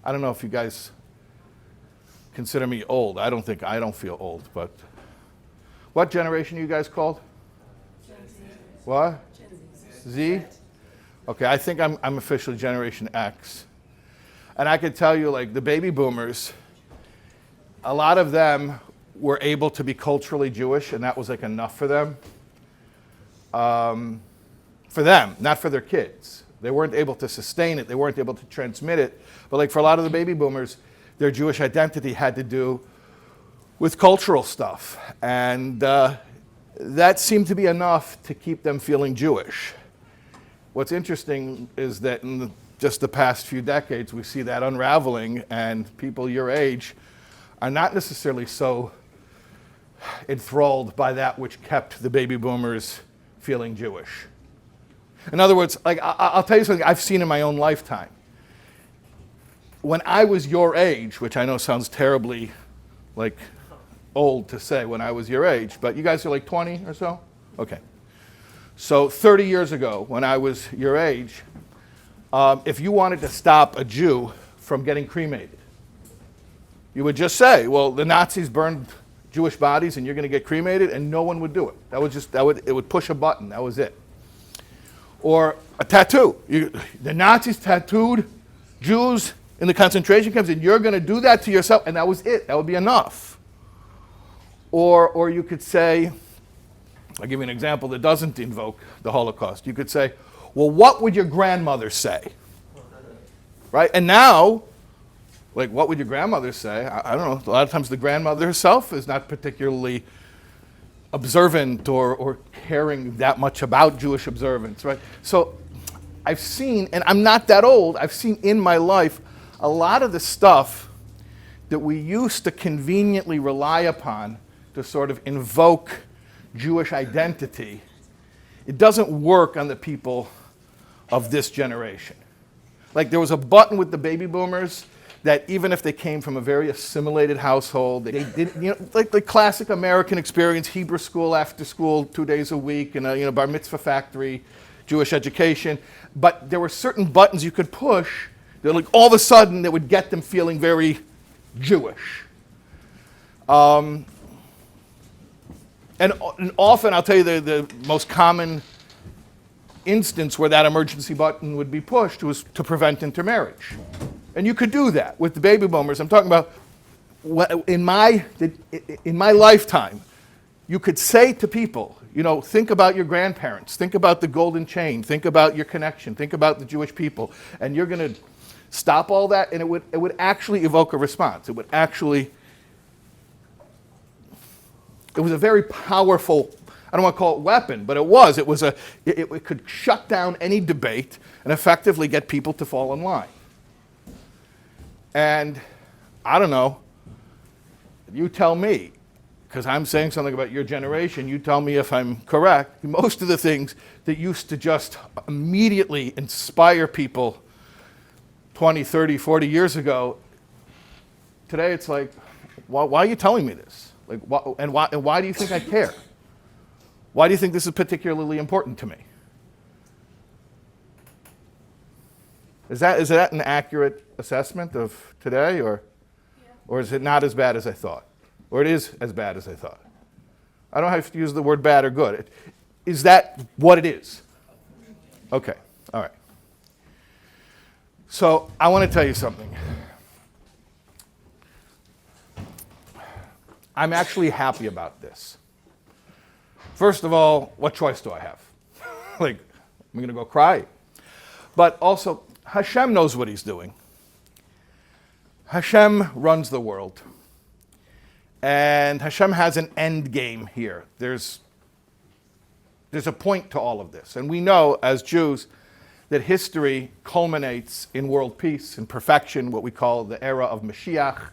I don't know if you guys consider me old. I don't feel old, but what generation are you guys called? Gen Z. What? Gen Z? Okay, I think I'm officially Generation X. And I could tell you, like, the baby boomers, a lot of them were able to be culturally Jewish, and that was like enough for them. For them, not for their kids. They weren't able to sustain it. They weren't able to transmit it. But like for a lot of the baby boomers, their Jewish identity had to do with cultural stuff. And that seemed to be enough to keep them feeling Jewish. What's interesting is that in just the past few decades, we see that unraveling, and people your age are not necessarily so enthralled by that which kept the baby boomers feeling Jewish. In other words, like I'll tell you something I've seen in my own lifetime. When I was your age, which I know sounds terribly like old to say when I was your age, but you guys are like 20 or so? Okay. So 30 years ago, when I was your age, if you wanted to stop a Jew from getting cremated, you would just say, well, the Nazis burned Jewish bodies and you're going to get cremated, and no one would do it. It would push a button. That was it. Or a tattoo. The Nazis tattooed Jews in the concentration camps, and you're going to do that to yourself, and that was it. That would be enough. Or you could say, I'll give you an example that doesn't invoke the Holocaust. You could say, well, what would your grandmother say? Right? And now, like, what would your grandmother say? I don't know. A lot of times the grandmother herself is not particularly observant or caring that much about Jewish observance, right? So I've seen, and I'm not that old, I've seen in my life a lot of the stuff that we used to conveniently rely upon to sort of invoke Jewish identity. It doesn't work on the people of this generation. Like, there was a button with the baby boomers that even if they came from a very assimilated household, they didn't, like the classic American experience, Hebrew school after school, 2 days a week, and bar mitzvah factory, Jewish education. But there were certain buttons you could push that, like, all of a sudden, that would get them feeling very Jewish. And often, I'll tell you, the most common instance where that emergency button would be pushed was to prevent intermarriage. And you could do that with the baby boomers. I'm talking about in my lifetime, you could say to people, think about your grandparents, think about the golden chain, think about your connection, think about the Jewish people, and you're going to stop all that, and it would actually evoke a response. It was a very powerful, I don't want to call it weapon, but it could shut down any debate and effectively get people to fall in line. And I don't know, you tell me, because I'm saying something about your generation, you tell me if I'm correct. Most of the things that used to just immediately inspire people 20, 30, 40 years ago, today it's like, why are you telling me this? Like, why do you think I care? Why do you think this is particularly important to me? Is that an accurate assessment of today, or is it not as bad as I thought? Or it is as bad as I thought? I don't have to use the word bad or good. Is that what it is? Okay, all right. So I want to tell you something. I'm actually happy about this. First of all, what choice do I have? Like, I'm going to go cry. But also, Hashem knows what he's doing. Hashem runs the world. And Hashem has an end game here. There's a point to all of this. And we know, as Jews, that history culminates in world peace and perfection, what we call the era of Mashiach.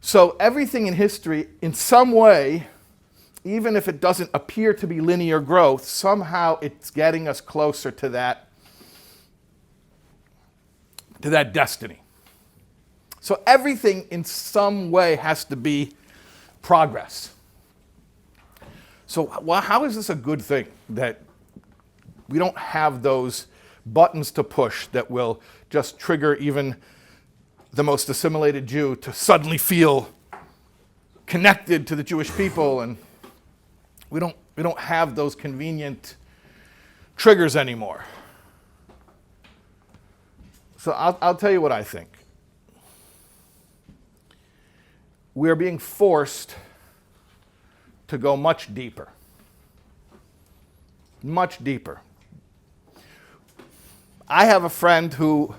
So everything in history, in some way, even if it doesn't appear to be linear growth, somehow it's getting us closer to that destiny. So everything in some way has to be progress. So how is this a good thing that we don't have those buttons to push that will just trigger even the most assimilated Jew to suddenly feel connected to the Jewish people, and we don't have those convenient triggers anymore. So I'll tell you what I think. We are being forced to go much deeper. Much deeper. I have a friend who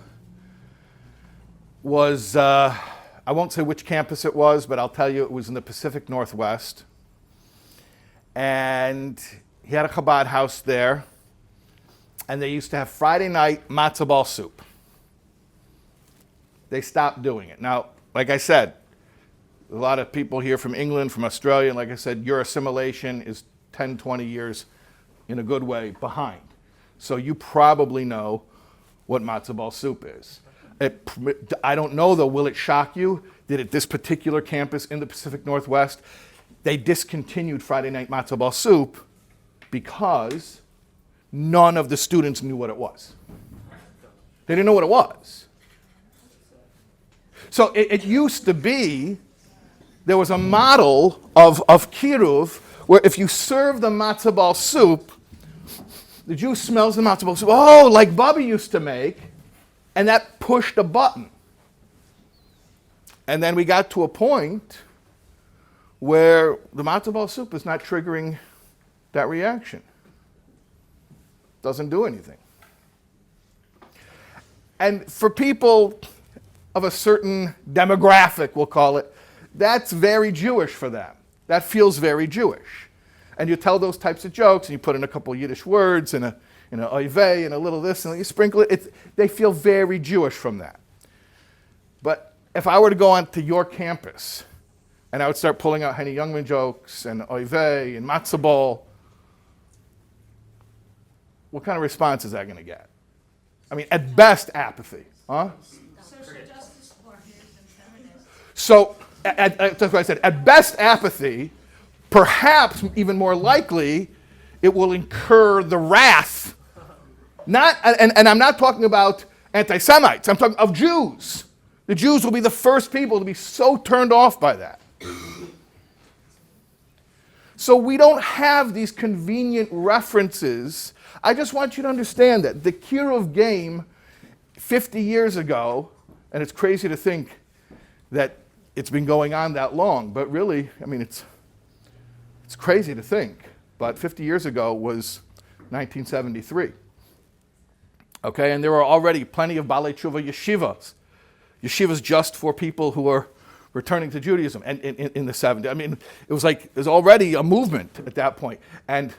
was, I won't say which campus it was, but I'll tell you it was in the Pacific Northwest. And he had a Chabad house there, and they used to have Friday night matzo ball soup. They stopped doing it. Now, like I said, a lot of people here from England, from Australia, and like I said, your assimilation is 10, 20 years, in a good way, behind. So you probably know what matzo ball soup is. I don't know, though, will it shock you that at this particular campus in the Pacific Northwest, they discontinued Friday night matzo ball soup because none of the students knew what it was. They didn't know what it was. So it used to be, there was a model of kiruv, where if you serve the matzo ball soup, the Jew smells the matzo ball soup, oh, like Bubby used to make, and that pushed a button. And then we got to a point where the matzo ball soup is not triggering that reaction. Doesn't do anything. And for people of a certain demographic, we'll call it, that's very Jewish for them. That feels very Jewish. And you tell those types of jokes, and you put in a couple of Yiddish words, and an oivei, and a little this, and you sprinkle it. They feel very Jewish from that. But if I were to go onto your campus, and I would start pulling out Henny Youngman jokes, and oivei, and matzo ball, what kind of response is that going to get? I mean, at best, apathy. Huh? Social justice warriors and feminists. So, that's what I said. At best, apathy. Perhaps, even more likely, it will incur the wrath. And I'm not talking about anti-Semites. I'm talking of Jews. The Jews will be the first people to be so turned off by that. So we don't have these convenient references. I just want you to understand that the kiruv game 50 years ago, and it's crazy to think that it's been going on that long, but really, I mean, it's crazy to think, but 50 years ago was 1973. Okay, and there were already plenty of Balei Tshuva yeshivas just for people who are returning to Judaism and in the 70s. I mean, it was already a movement at that point. And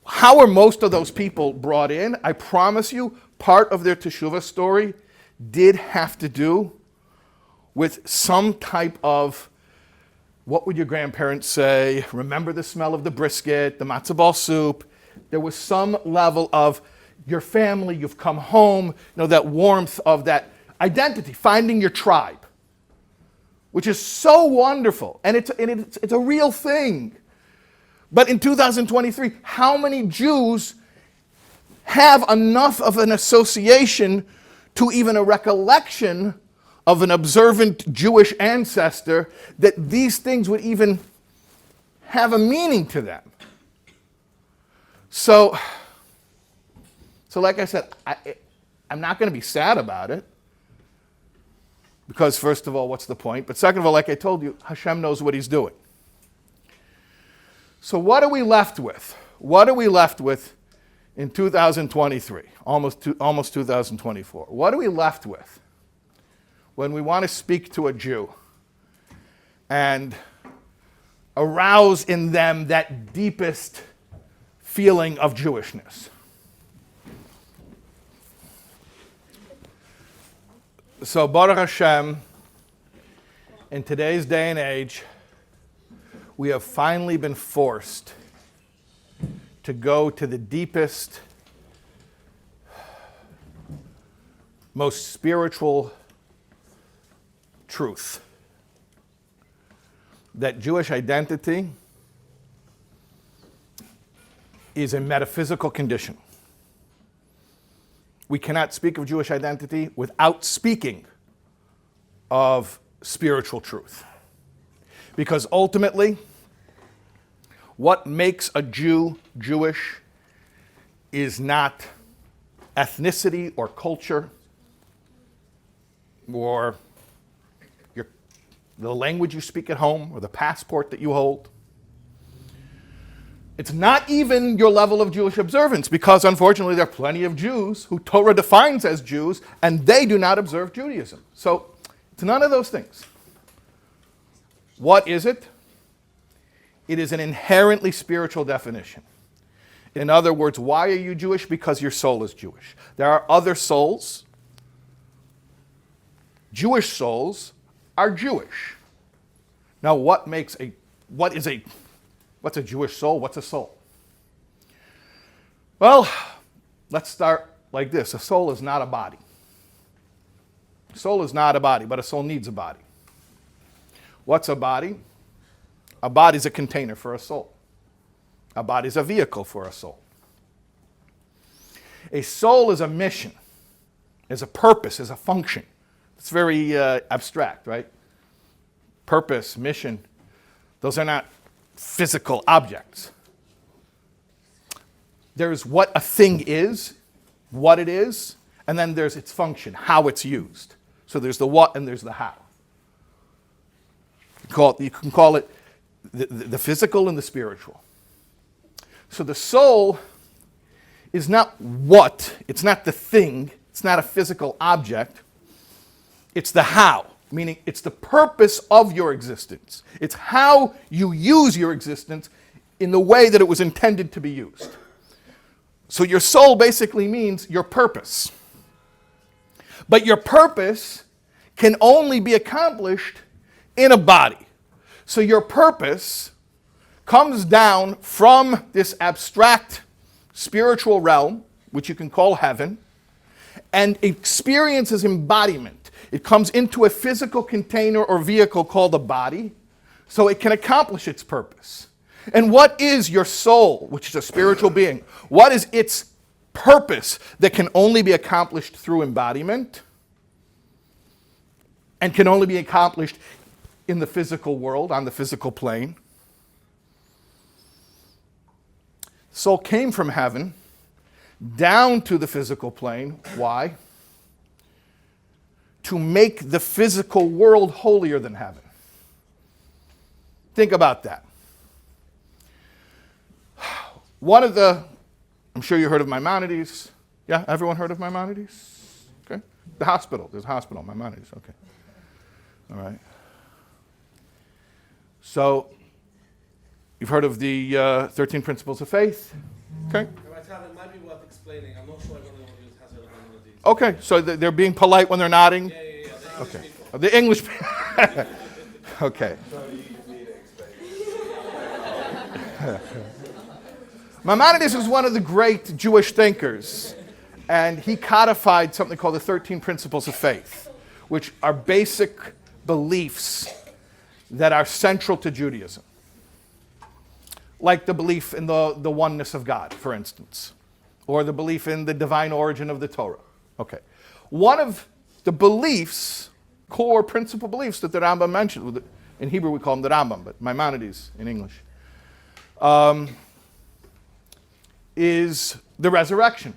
how were most of those people brought in? I promise you, part of their teshuvah story did have to do with some type of, what would your grandparents say? Remember the smell of the brisket, the matzo ball soup. There was some level of your family, you've come home, that warmth of that identity, finding your tribe, which is so wonderful. And it's a real thing. But in 2023, how many Jews have enough of an association to even a recollection of an observant Jewish ancestor that these things would even have a meaning to them? So like I said, I'm not going to be sad about it, because first of all, what's the point? But second of all, like I told you, Hashem knows what he's doing. So what are we left with? What are we left with in 2023, almost 2024? What are we left with when we want to speak to a Jew and arouse in them that deepest feeling of Jewishness? So Baruch Hashem, in today's day and age, we have finally been forced to go to the deepest, most spiritual truth, that Jewish identity is a metaphysical condition. We cannot speak of Jewish identity without speaking of spiritual truth. Because ultimately, what makes a Jew Jewish is not ethnicity or culture or the language you speak at home or the passport that you hold. It's not even your level of Jewish observance, because unfortunately there are plenty of Jews who Torah defines as Jews and they do not observe Judaism. So it's none of those things. What is it? It is an inherently spiritual definition. In other words, why are you Jewish? Because your soul is Jewish. There are other souls. Jewish souls are Jewish. Now, what's a Jewish soul? What's a soul? Well, let's start like this. A soul is not a body. A soul is not a body, but a soul needs a body. What's a body? A body is a container for a soul. A body is a vehicle for a soul. A soul is a mission, is a purpose, is a function. It's very abstract, right? Purpose, mission, those are not physical objects. There's what a thing is, what it is, and then there's its function, how it's used. So there's the what and there's the how. You can call it the physical and the spiritual. So the soul is not what, it's not the thing, it's not a physical object, it's the how, meaning it's the purpose of your existence. It's how you use your existence in the way that it was intended to be used. So your soul basically means your purpose. But your purpose can only be accomplished in a body. So your purpose comes down from this abstract spiritual realm, which you can call heaven, and experiences embodiment. It comes into a physical container or vehicle called a body, so it can accomplish its purpose. And what is your soul, which is a spiritual being? What is its purpose that can only be accomplished through embodiment and can only be accomplished in the physical world, on the physical plane? Soul came from heaven down to the physical plane. Why? To make the physical world holier than heaven. Think about that. I'm sure you heard of Maimonides. Yeah, everyone heard of Maimonides? Okay. The hospital. There's a hospital, Maimonides. Okay. All right. So, you've heard of the 13 Principles of Faith? Okay. It might be worth explaining. I'm not sure everyone has heard of Maimonides. Okay, so they're being polite when they're nodding? Yeah. Okay. The English people. Okay. Maimonides was one of the great Jewish thinkers, and he codified something called the 13 Principles of Faith, which are basic beliefs that are central to Judaism. Like the belief in the oneness of God, for instance, or the belief in the divine origin of the Torah. Okay. One of the beliefs, core principal beliefs that the Rambam mentioned, in Hebrew we call them the Rambam, but Maimonides in English, is the resurrection.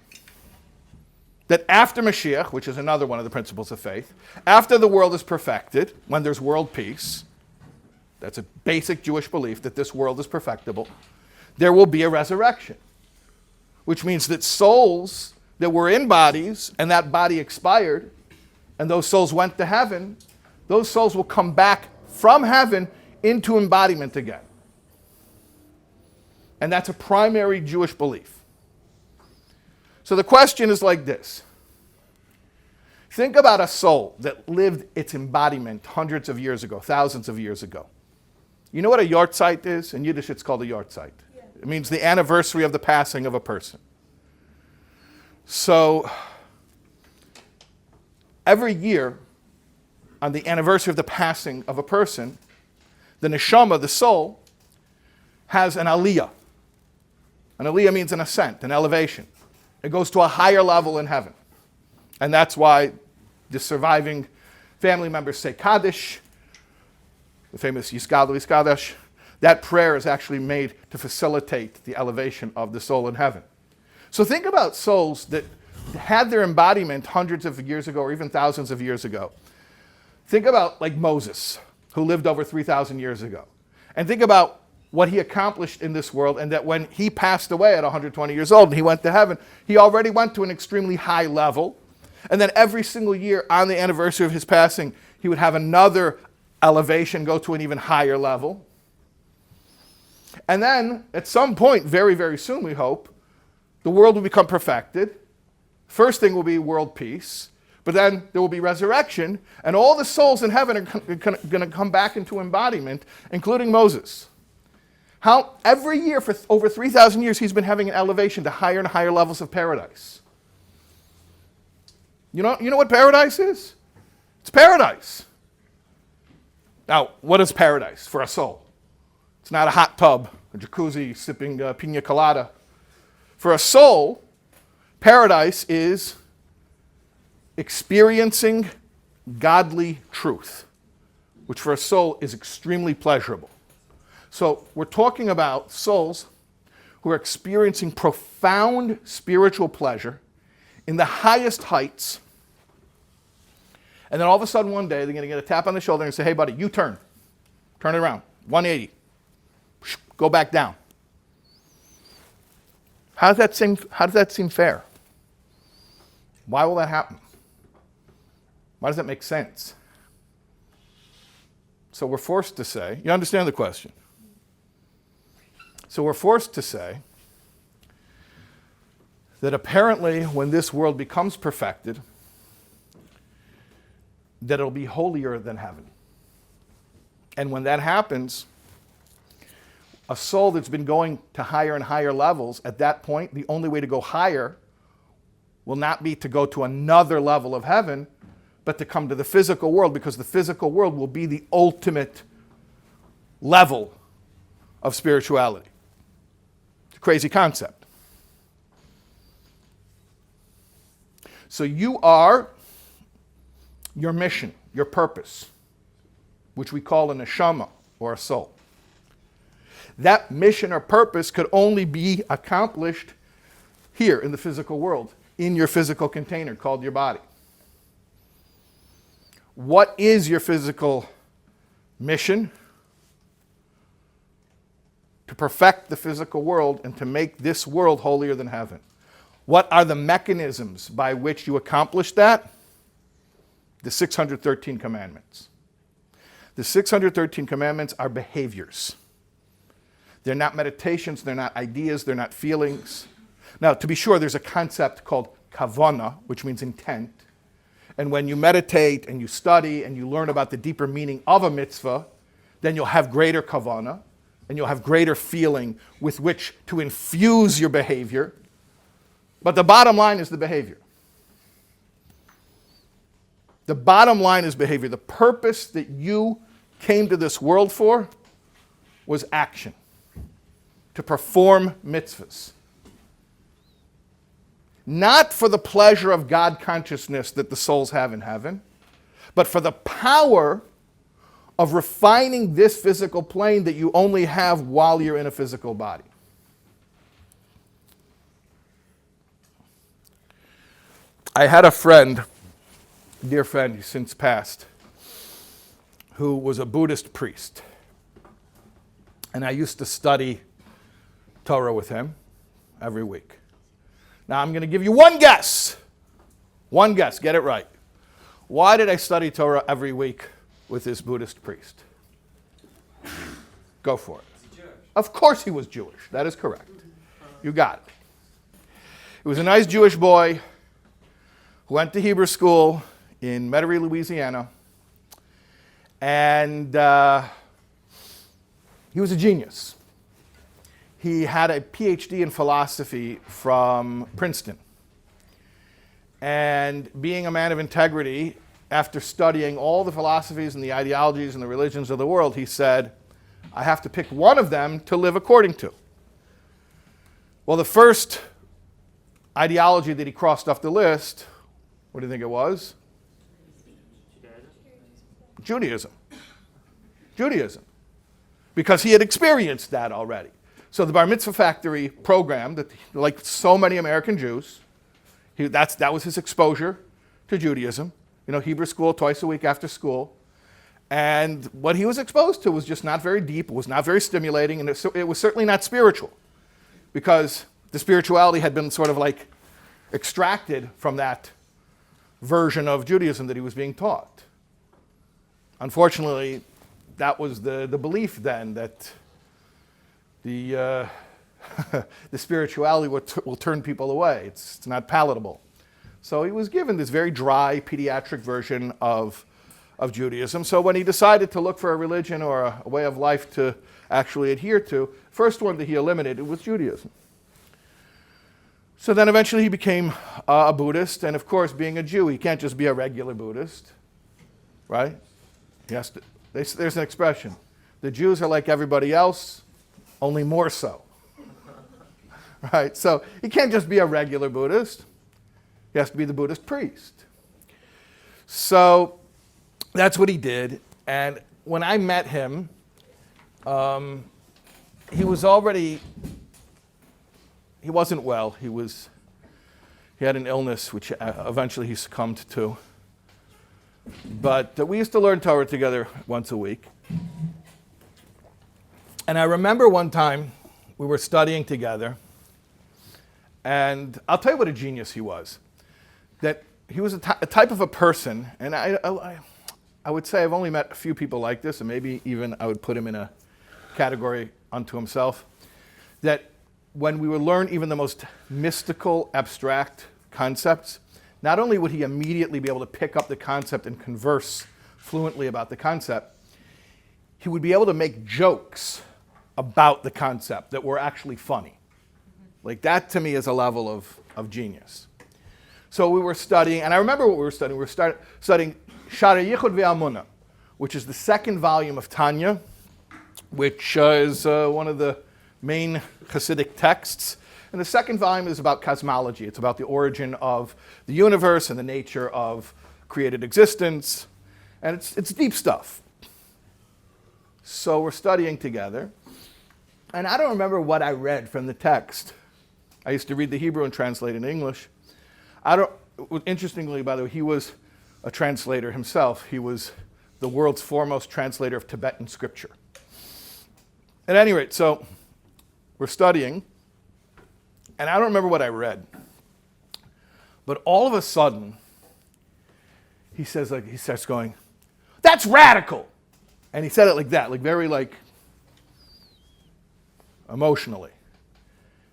That after Mashiach, which is another one of the principles of faith, after the world is perfected, when there's world peace, that's a basic Jewish belief that this world is perfectible, there will be a resurrection. Which means that souls that were in bodies and that body expired and those souls went to heaven, those souls will come back from heaven into embodiment again. And that's a primary Jewish belief. So the question is like this. Think about a soul that lived its embodiment hundreds of years ago, thousands of years ago. You know what a Yortzeit is? In Yiddish it's called a Yortzeit. Yeah. It means the anniversary of the passing of a person. So every year, on the anniversary of the passing of a person, the neshama, the soul, has an aliyah. An aliyah means an ascent, an elevation. It goes to a higher level in heaven. And that's why the surviving family members say Kaddish, the famous Yiskadlu Yiskadesh. That prayer is actually made to facilitate the elevation of the soul in heaven. So think about souls that had their embodiment hundreds of years ago or even thousands of years ago. Think about like Moses, who lived over 3,000 years ago. And think about what he accomplished in this world, and that when he passed away at 120 years old and he went to heaven, he already went to an extremely high level. And then every single year on the anniversary of his passing, he would have another elevation, go to an even higher level. And then at some point, very, very soon, we hope, the world will become perfected. First thing will be world peace, but then there will be resurrection, and all the souls in heaven are going to come back into embodiment, including Moses. How every year for over 3,000 years he's been having an elevation to higher and higher levels of paradise. You know what paradise is? It's paradise. Now, what is paradise for a soul? It's not a hot tub, a jacuzzi, sipping pina colada. For a soul, paradise is experiencing godly truth, which for a soul is extremely pleasurable. So we're talking about souls who are experiencing profound spiritual pleasure in the highest heights. And then all of a sudden one day they're going to get a tap on the shoulder and say, hey buddy, you turn. Turn it around. 180. Go back down. How does that seem fair? Why will that happen? Why does that make sense? So we're forced to say, you understand the question? So we're forced to say that apparently when this world becomes perfected, that it'll be holier than heaven. And when that happens, a soul that's been going to higher and higher levels, at that point, the only way to go higher will not be to go to another level of heaven, but to come to the physical world, because the physical world will be the ultimate level of spirituality. It's a crazy concept. So you are your mission, your purpose, which we call a neshama, or a soul. That mission or purpose could only be accomplished here in the physical world, in your physical container called your body. What is your physical mission? To perfect the physical world and to make this world holier than heaven. What are the mechanisms by which you accomplish that? The 613 commandments. The 613 commandments are behaviors. They're not meditations, they're not ideas, they're not feelings. Now, to be sure, there's a concept called kavana, which means intent. And when you meditate and you study and you learn about the deeper meaning of a mitzvah, then you'll have greater kavana and you'll have greater feeling with which to infuse your behavior. But the bottom line is the behavior. The bottom line is behavior. The purpose that you came to this world for was action, to perform mitzvahs. Not for the pleasure of God consciousness that the souls have in heaven, but for the power of refining this physical plane that you only have while you're in a physical body. I had a friend, dear friend, who's since passed, who was a Buddhist priest. And I used to study Torah with him every week. Now I'm going to give you one guess. One guess, get it right. Why did I study Torah every week with this Buddhist priest? Go for it. Of course he was Jewish. That is correct. You got it. He was a nice Jewish boy who went to Hebrew school in Metairie, Louisiana. And he was a genius. He had a PhD in philosophy from Princeton. And being a man of integrity, after studying all the philosophies and the ideologies and the religions of the world, he said, I have to pick one of them to live according to. Well, the first ideology that he crossed off the list, what do you think it was? Judaism. Judaism. Because he had experienced that already. So the Bar Mitzvah Factory program, that, like so many American Jews, that was his exposure to Judaism. Hebrew school twice a week after school. And what he was exposed to was just not very deep, it was not very stimulating, and it was certainly not spiritual. Because the spirituality had been sort of like extracted from that version of Judaism that he was being taught. Unfortunately, that was the belief then, that the spirituality will turn people away. It's not palatable. So he was given this very dry, pediatric version of Judaism. So when he decided to look for a religion or a way of life to actually adhere to, first one that he eliminated was Judaism. So then eventually he became a Buddhist, and of course, being a Jew, he can't just be a regular Buddhist, right? He has to, there's an expression. The Jews are like everybody else, only more so. Right? So he can't just be a regular Buddhist. He has to be the Buddhist priest. So that's what he did. And when I met him, he wasn't well. He had an illness which eventually he succumbed to. But we used to learn Torah together once a week. And I remember one time we were studying together, and I'll tell you what a genius he was. That he was a type of a person, and I would say I've only met a few people like this, and maybe even I would put him in a category unto himself, that when we would learn even the most mystical, abstract concepts, not only would he immediately be able to pick up the concept and converse fluently about the concept, he would be able to make jokes about the concept that were actually funny. Like that to me is a level of genius. So we were studying, and I remember what we were studying. We were studying Shara Yichud Ve'amunah, which is the second volume of Tanya, which is one of the main Hasidic texts. And the second volume is about cosmology. It's about the origin of the universe and the nature of created existence. And it's deep stuff. So we're studying together. And I don't remember what I read from the text. I used to read the Hebrew and translate it in English. Interestingly, by the way, he was a translator himself. He was the world's foremost translator of Tibetan scripture. At any rate, so we're studying, and I don't remember what I read. But all of a sudden, he starts going, "That's radical!" And he said it like that, very emotionally.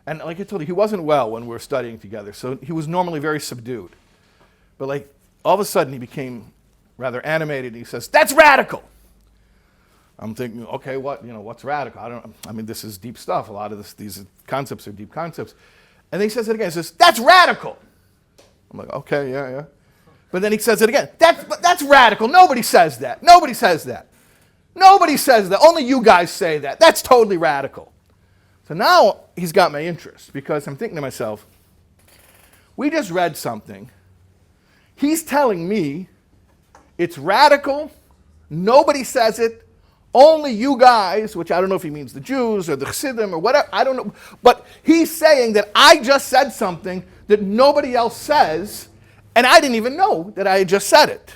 And like I told you, he wasn't well when we were studying together, so he was normally very subdued. But all of a sudden, he became rather animated. He says, "That's radical!" I'm thinking, okay, what's radical? This is deep stuff. A lot of these concepts are deep concepts. And then he says it again. He says, "That's radical!" I'm like, okay, yeah. But then he says it again. That's radical. Nobody says that. Nobody says that. Nobody says that. Only you guys say that. That's totally radical. So now he's got my interest, because I'm thinking to myself, we just read something. He's telling me it's radical. Nobody says it. Only you guys, which I don't know if he means the Jews or the Chassidim or whatever, I don't know. But he's saying that I just said something that nobody else says, and I didn't even know that I had just said it.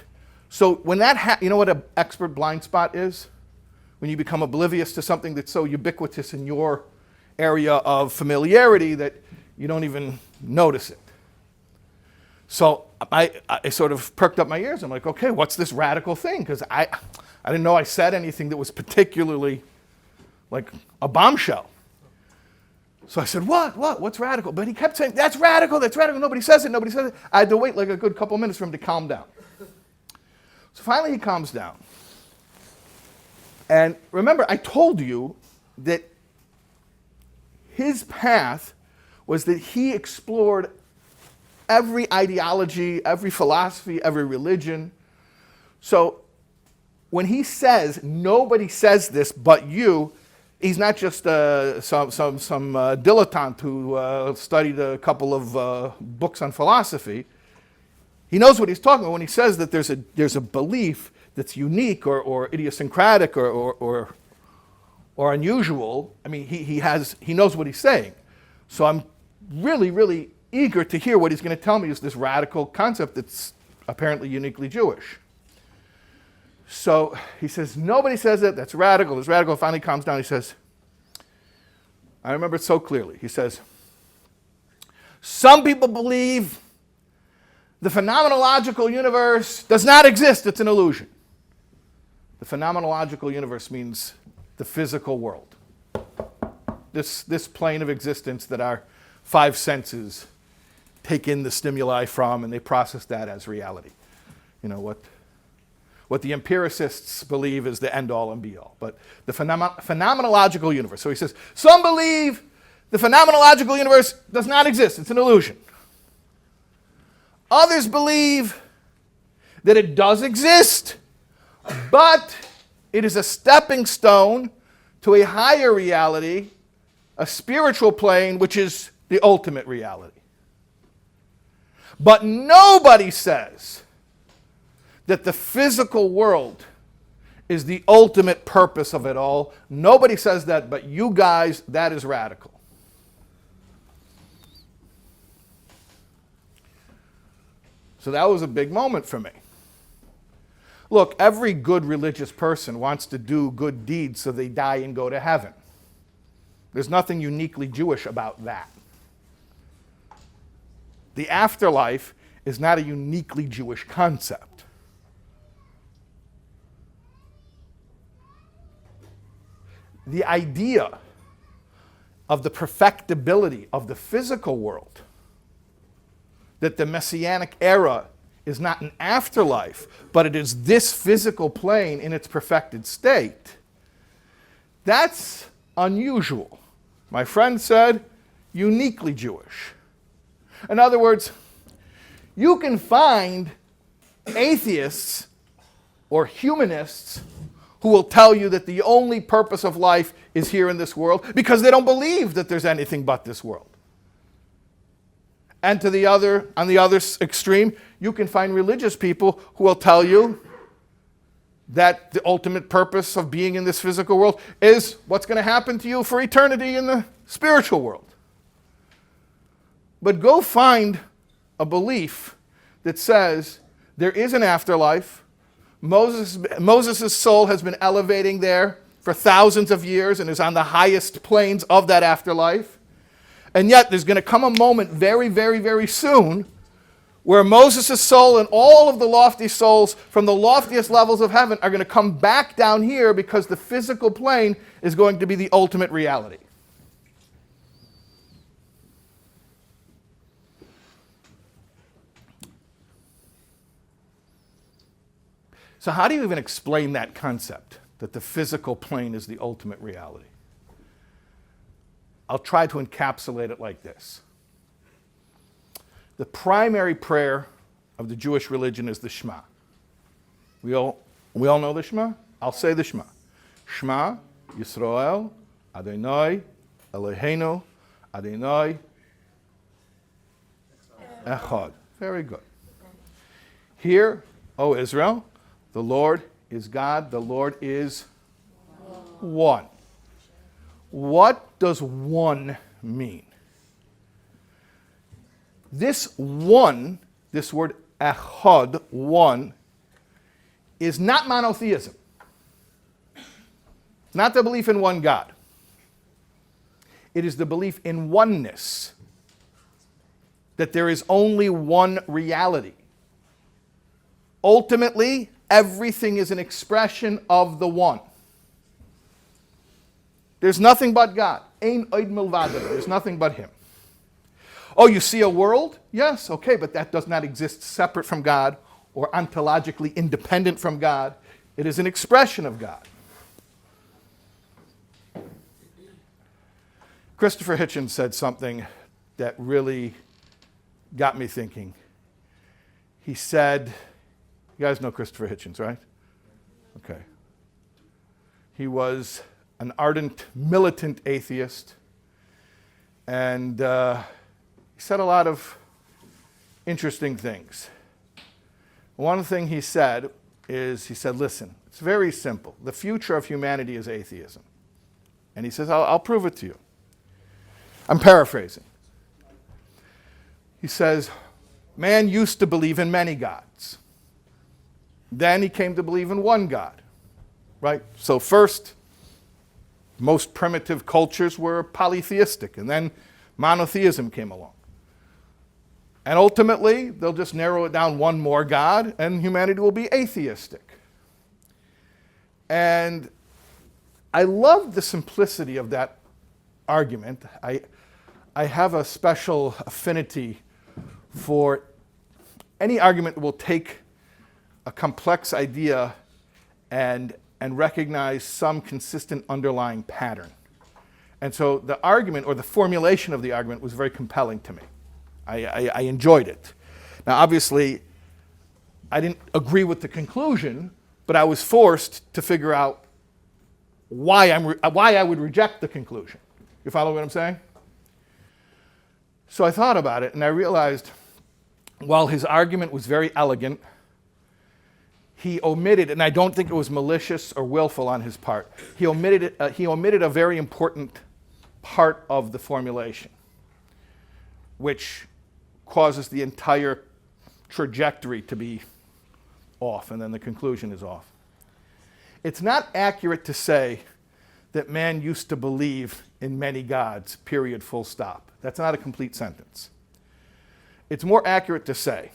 So when that you know what an expert blind spot is? When you become oblivious to something that's so ubiquitous in your area of familiarity that you don't even notice it. So I sort of perked up my ears. I'm like, okay, what's this radical thing? Because I didn't know I said anything that was particularly like a bombshell. So I said, what's radical? But he kept saying, that's radical, nobody says it. I had to wait like a good couple minutes for him to calm down. So finally he calms down. And remember, I told you that his path was that he explored every ideology, every philosophy, every religion. So when he says, nobody says this but you, he's not just some dilettante who studied a couple of books on philosophy. he knows what he's talking about when he says that there's a belief that's unique or idiosyncratic or unusual. I mean, he knows what he's saying. So I'm really, really eager to hear what he's going to tell me is this radical concept that's apparently uniquely Jewish. So he says, nobody says it, that's radical. This radical finally calms down. He says, I remember it so clearly. He says, some people believe the phenomenological universe does not exist, it's an illusion. The phenomenological universe means the physical world. This plane of existence that our five senses take in the stimuli from, and they process that as reality. You know, what the empiricists believe is the end-all and be-all. But the phenomenological universe. So he says, some believe the phenomenological universe does not exist. It's an illusion. Others believe that it does exist, but it is a stepping stone to a higher reality, a spiritual plane, which is the ultimate reality. But nobody says that the physical world is the ultimate purpose of it all. Nobody says that, but you guys, that is radical. So that was a big moment for me. Look, every good religious person wants to do good deeds so they die and go to heaven. There's nothing uniquely Jewish about that. The afterlife is not a uniquely Jewish concept. The idea of the perfectibility of the physical world, that the Messianic era is not an afterlife, but it is this physical plane in its perfected state, that's unusual. My friend said, uniquely Jewish. In other words, you can find atheists or humanists who will tell you that the only purpose of life is here in this world because they don't believe that there's anything but this world. And on the other extreme, you can find religious people who will tell you that the ultimate purpose of being in this physical world is what's going to happen to you for eternity in the spiritual world. But go find a belief that says there is an afterlife. Moses' soul has been elevating there for thousands of years and is on the highest planes of that afterlife. And yet there's going to come a moment very, very, very soon where Moses' soul and all of the lofty souls from the loftiest levels of heaven are going to come back down here because the physical plane is going to be the ultimate reality. So how do you even explain that concept, that the physical plane is the ultimate reality? I'll try to encapsulate it like this. The primary prayer of the Jewish religion is the Shema. We all know the Shema? I'll say the Shema. Shema Yisrael Adonai Eloheinu Adonai Echad. Very good. Hear, O Israel, the Lord is God, the Lord is one. What does one mean? This one, this word echad, one, is not monotheism. It's not the belief in one God. It is the belief in oneness, that there is only one reality. Ultimately, everything is an expression of the one. There's nothing but God. Ein od milvado. There's nothing but Him. Oh, you see a world? Yes, okay, but that does not exist separate from God or ontologically independent from God. It is an expression of God. Christopher Hitchens said something that really got me thinking. He said, you guys know Christopher Hitchens, right? Okay. He was an ardent, militant atheist, and he said a lot of interesting things. One thing he said is, listen, it's very simple. The future of humanity is atheism. And he says, I'll prove it to you. I'm paraphrasing. He says, man used to believe in many gods. Then he came to believe in one God, right? So first, most primitive cultures were polytheistic, and then monotheism came along. And ultimately, they'll just narrow it down one more God, and humanity will be atheistic. And I love the simplicity of that argument. I have a special affinity for any argument that will take a complex idea and recognize some consistent underlying pattern. And so the argument, or the formulation of the argument, was very compelling to me. I enjoyed it. Now, obviously, I didn't agree with the conclusion, but I was forced to figure out why I would reject the conclusion. You follow what I'm saying? So I thought about it, and I realized, while his argument was very elegant, he omitted, and I don't think it was malicious or willful on his part, he omitted a very important part of the formulation, which causes the entire trajectory to be off, and then the conclusion is off. It's not accurate to say that man used to believe in many gods, period, full stop. That's not a complete sentence. It's more accurate to say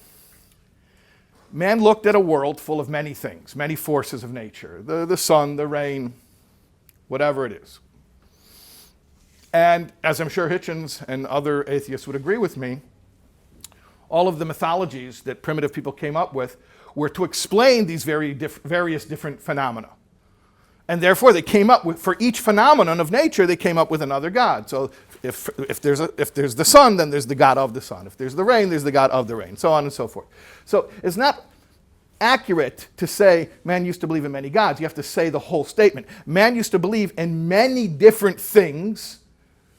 man looked at a world full of many things, many forces of nature, the sun, the rain, whatever it is. And as I'm sure Hitchens and other atheists would agree with me, all of the mythologies that primitive people came up with were to explain these various different phenomena. And therefore, they came up with, for each phenomenon of nature, they came up with another god. So if there's the sun, then there's the god of the sun. If there's the rain, there's the god of the rain, so on and so forth. So it's not accurate to say man used to believe in many gods. You have to say the whole statement. Man used to believe in many different things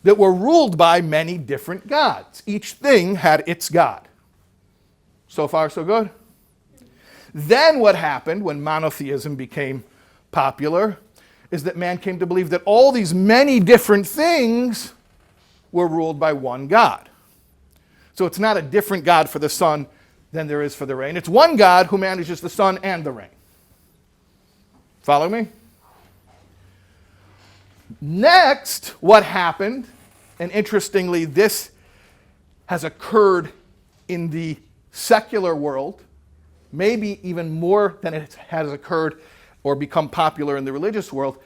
that were ruled by many different gods. Each thing had its god. So far, so good? Then what happened when monotheism became popular is that man came to believe that all these many different things were ruled by one God. So it's not a different God for the sun than there is for the rain. It's one God who manages the sun and the rain. Follow me? Next, what happened, and interestingly, this has occurred in the secular world, maybe even more than it has occurred or become popular in the religious world,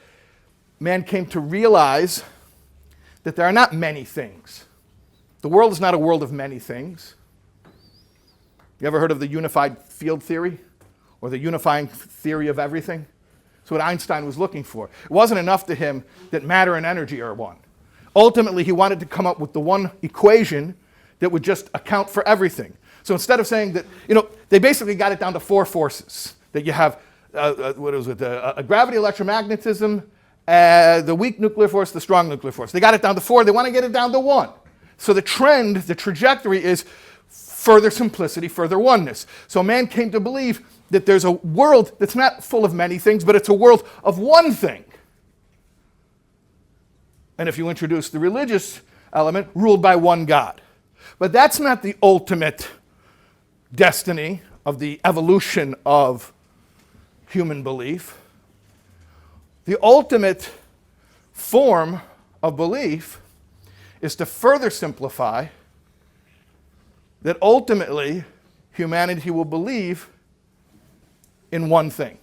man came to realize that there are not many things. The world is not a world of many things. You ever heard of the unified field theory or the unifying theory of everything? That's what Einstein was looking for. It wasn't enough to him that matter and energy are one. Ultimately, he wanted to come up with the one equation that would just account for everything. So instead of saying that, they basically got it down to four forces. That you have, gravity, electromagnetism, the weak nuclear force, the strong nuclear force. They got it down to four. They want to get it down to one. So the trend, the trajectory is further simplicity, further oneness. So man came to believe that there's a world that's not full of many things, but it's a world of one thing. And if you introduce the religious element, ruled by one God. But that's not the ultimate destiny of the evolution of human belief. The ultimate form of belief is to further simplify that ultimately humanity will believe in one thing.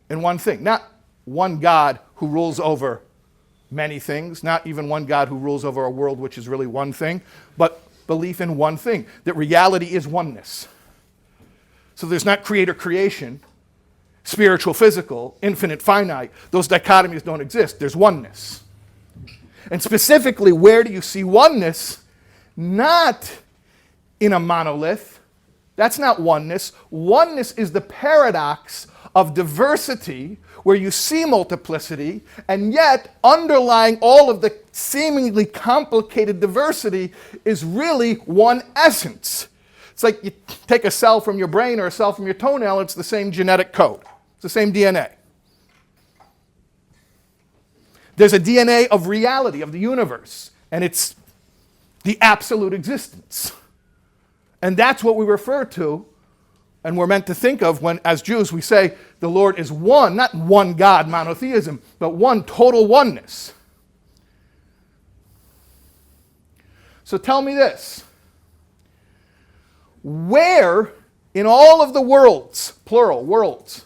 In one thing. Not one God who rules over many things, not even one God who rules over a world which is really one thing, but belief in one thing, that reality is oneness. So there's not creator-creation, spiritual, physical, infinite, finite. Those dichotomies don't exist. There's oneness. And specifically, where do you see oneness? Not in a monolith. That's not oneness. Oneness is the paradox of diversity, where you see multiplicity, and yet underlying all of the seemingly complicated diversity is really one essence. It's like you take a cell from your brain or a cell from your toenail, it's the same genetic code. It's the same DNA. There's a DNA of reality, of the universe, and it's the absolute existence. And that's what we refer to, and we're meant to think of when, as Jews, we say the Lord is one, not one God, monotheism, but one total oneness. So tell me this. Where in all of the worlds, plural, worlds,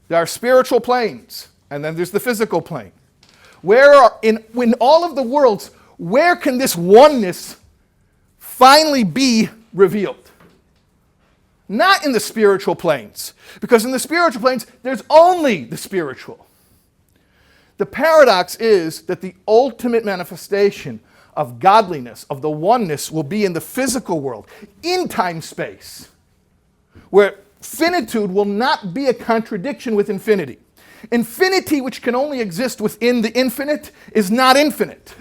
there are spiritual planes, and then there's the physical plane. In all of the worlds, where can this oneness finally be revealed? Not in the spiritual planes, because in the spiritual planes, there's only the spiritual. The paradox is that the ultimate manifestation of godliness, of the oneness, will be in the physical world, in time-space, where finitude will not be a contradiction with infinity. Infinity, which can only exist within the infinite, is not infinite.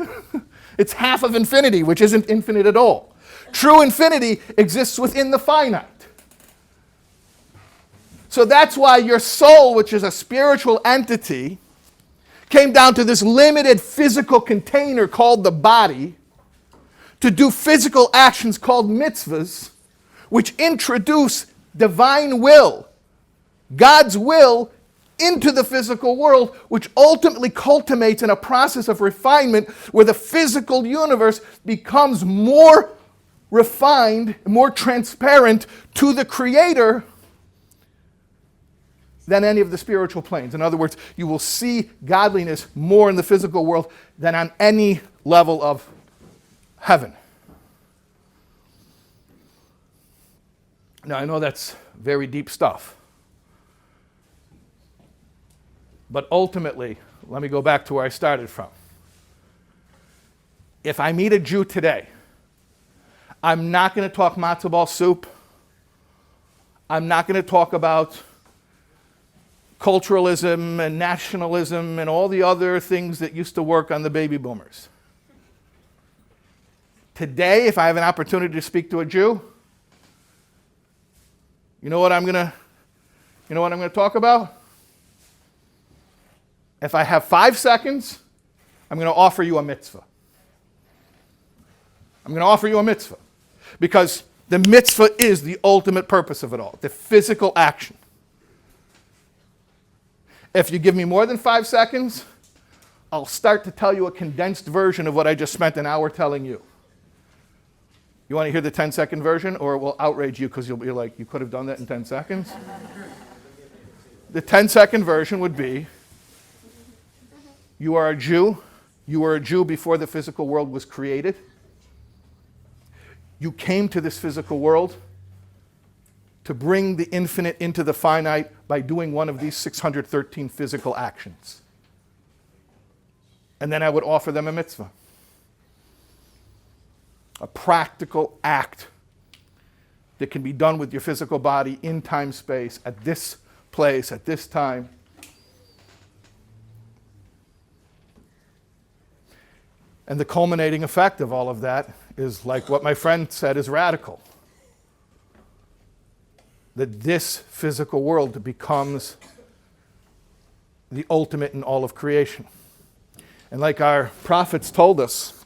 It's half of infinity, which isn't infinite at all. True infinity exists within the finite. So that's why your soul, which is a spiritual entity, came down to this limited physical container called the body to do physical actions called mitzvahs, which introduce divine will, God's will, into the physical world, which ultimately culminates in a process of refinement where the physical universe becomes more refined, more transparent to the Creator than any of the spiritual planes. In other words, you will see godliness more in the physical world than on any level of heaven. Now, I know that's very deep stuff. But ultimately, let me go back to where I started from. If I meet a Jew today, I'm not going to talk matzo ball soup. I'm not going to talk about culturalism and nationalism and all the other things that used to work on the baby boomers. Today, if I have an opportunity to speak to a Jew, you know what I'm going to talk about? If I have 5 seconds, I'm going to offer you a mitzvah. I'm going to offer you a mitzvah. Because the mitzvah is the ultimate purpose of it all, the physical action. If you give me more than 5 seconds, I'll start to tell you a condensed version of what I just spent an hour telling you. You want to hear the 10-second version, or it will outrage you because you'll be like, you could have done that in 10 seconds? The 10-second version would be, you are a Jew. You were a Jew before the physical world was created. You came to this physical world to bring the infinite into the finite by doing one of these 613 physical actions. And then I would offer them a mitzvah. A practical act that can be done with your physical body in time, space, at this place, at this time. And the culminating effect of all of that is like what my friend said is radical. That this physical world becomes the ultimate in all of creation. And like our prophets told us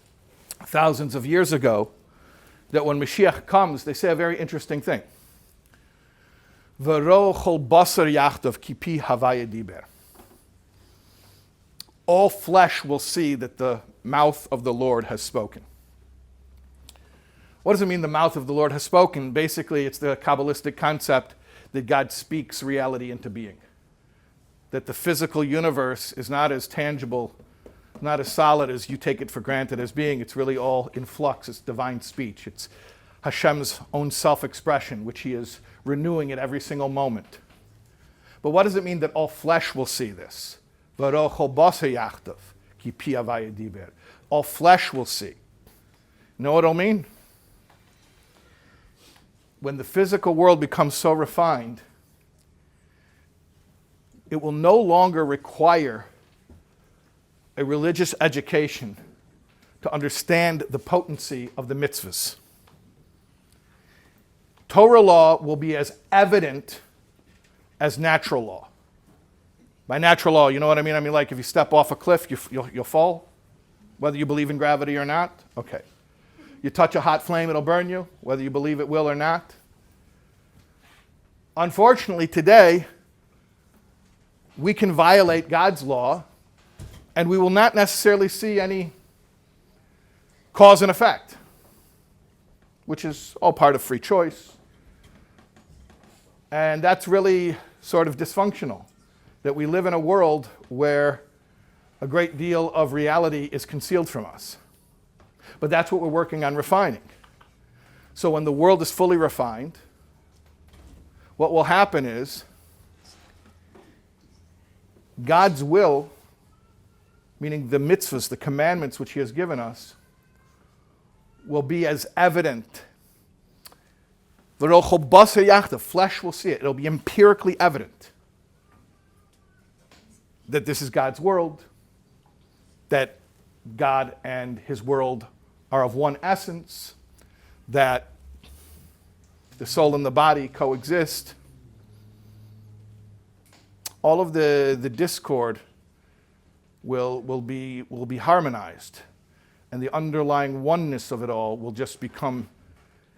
thousands of years ago, that when Mashiach comes, they say a very interesting thing. V'ro chol basar yachdav ki pi havaya diber. All flesh will see that the mouth of the Lord has spoken. What does it mean the mouth of the Lord has spoken? Basically, it's the Kabbalistic concept that God speaks reality into being. That the physical universe is not as tangible, not as solid as you take it for granted as being. It's really all in flux. It's divine speech. It's Hashem's own self-expression, which he is renewing at every single moment. But what does it mean that all flesh will see this? All flesh will see. You know what it'll mean? When the physical world becomes so refined, it will no longer require a religious education to understand the potency of the mitzvahs. Torah law will be as evident as natural law. By natural law, you know what I mean? I mean, like if you step off a cliff, you'll fall, whether you believe in gravity or not. Okay. You touch a hot flame, it'll burn you, whether you believe it will or not. Unfortunately, today, we can violate God's law, and we will not necessarily see any cause and effect, which is all part of free choice. And that's really sort of dysfunctional, that we live in a world where a great deal of reality is concealed from us. But that's what we're working on refining. So when the world is fully refined, what will happen is God's will, meaning the mitzvahs, the commandments which he has given us, will be as evident. The flesh will see it. It'll be empirically evident that this is God's world, that God and his world are of one essence, that the soul and the body coexist. All of the discord will be harmonized, and the underlying oneness of it all will just become,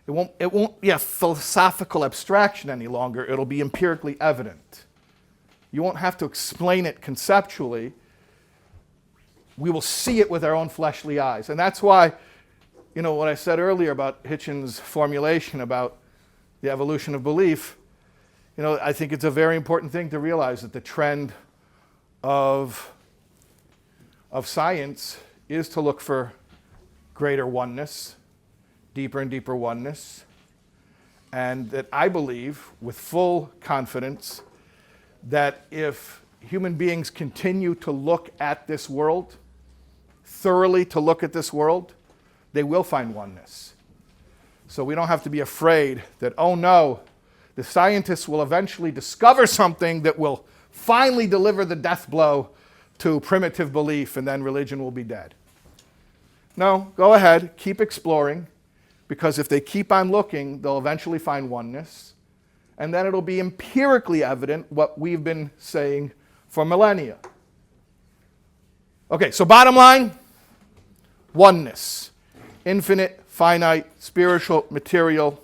it won't be a philosophical abstraction any longer. It'll be empirically evident. You won't have to explain it conceptually. We will see it with our own fleshly eyes. And that's why, you know, what I said earlier about Hitchens' formulation about the evolution of belief, you know, I think it's a very important thing to realize that the trend of science is to look for greater oneness, deeper and deeper oneness, and that I believe with full confidence that if human beings continue to look at this world, thoroughly to look at this world, they will find oneness. So we don't have to be afraid that, oh no, the scientists will eventually discover something that will finally deliver the death blow to primitive belief and then religion will be dead. No, go ahead, keep exploring, because if they keep on looking, they'll eventually find oneness, and then it'll be empirically evident what we've been saying for millennia. Okay, so bottom line, oneness. Infinite, finite, spiritual, material.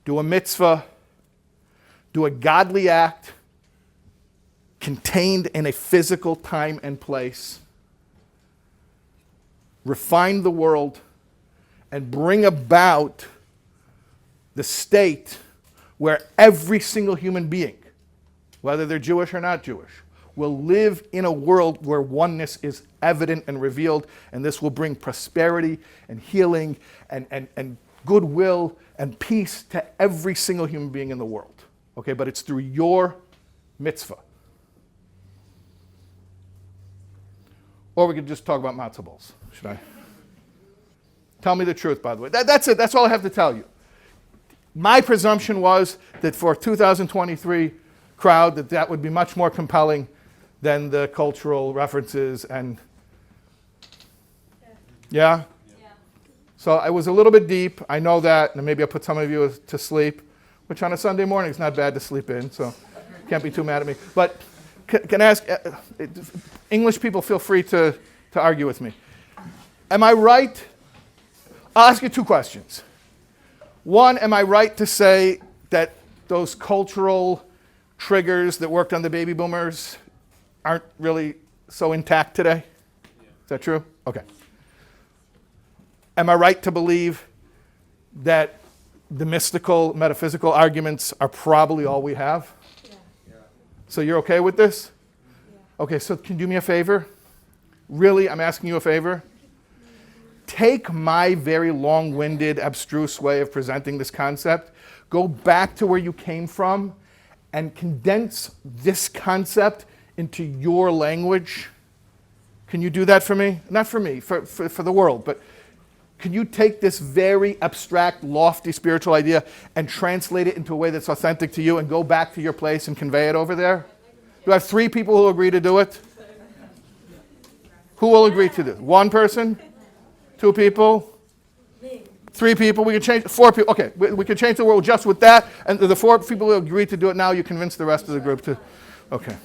Do a mitzvah, do a godly act contained in a physical time and place. Refine the world and bring about the state where every single human being, whether they're Jewish or not Jewish, will live in a world where oneness is evident and revealed, and this will bring prosperity and healing and goodwill and peace to every single human being in the world. Okay, but it's through your mitzvah. Or we could just talk about matzah balls. Should I? Tell me the truth, by the way. That's it. That's all I have to tell you. My presumption was that for 2023 crowd, that would be much more compelling than the cultural references and... Yeah? Yeah. So I was a little bit deep. I know that, and maybe I put some of you to sleep, which on a Sunday morning is not bad to sleep in, so can't be too mad at me. But can I ask, English people feel free to argue with me. Am I right? I'll ask you two questions. One, am I right to say that those cultural triggers that worked on the baby boomers aren't really so intact today? Yeah. Is that true? Okay. Am I right to believe that the mystical, metaphysical arguments are probably all we have? Yeah. Yeah. So you're okay with this? Yeah. Okay, so can you do me a favor? Really, I'm asking you a favor. Take my very long-winded, abstruse way of presenting this concept, go back to where you came from, and condense this concept into your language. Can you do that for me? Not for me, for the world, but can you take this very abstract, lofty spiritual idea and translate it into a way that's authentic to you and go back to your place and convey it over there? Do I have 3 people who agree to do it? Who will agree to this? 1 person? 2 people? 3 people, we can change, 4 people, okay, we can change the world just with that, and the 4 people who agreed to do it now, you convince the rest of the group to, okay.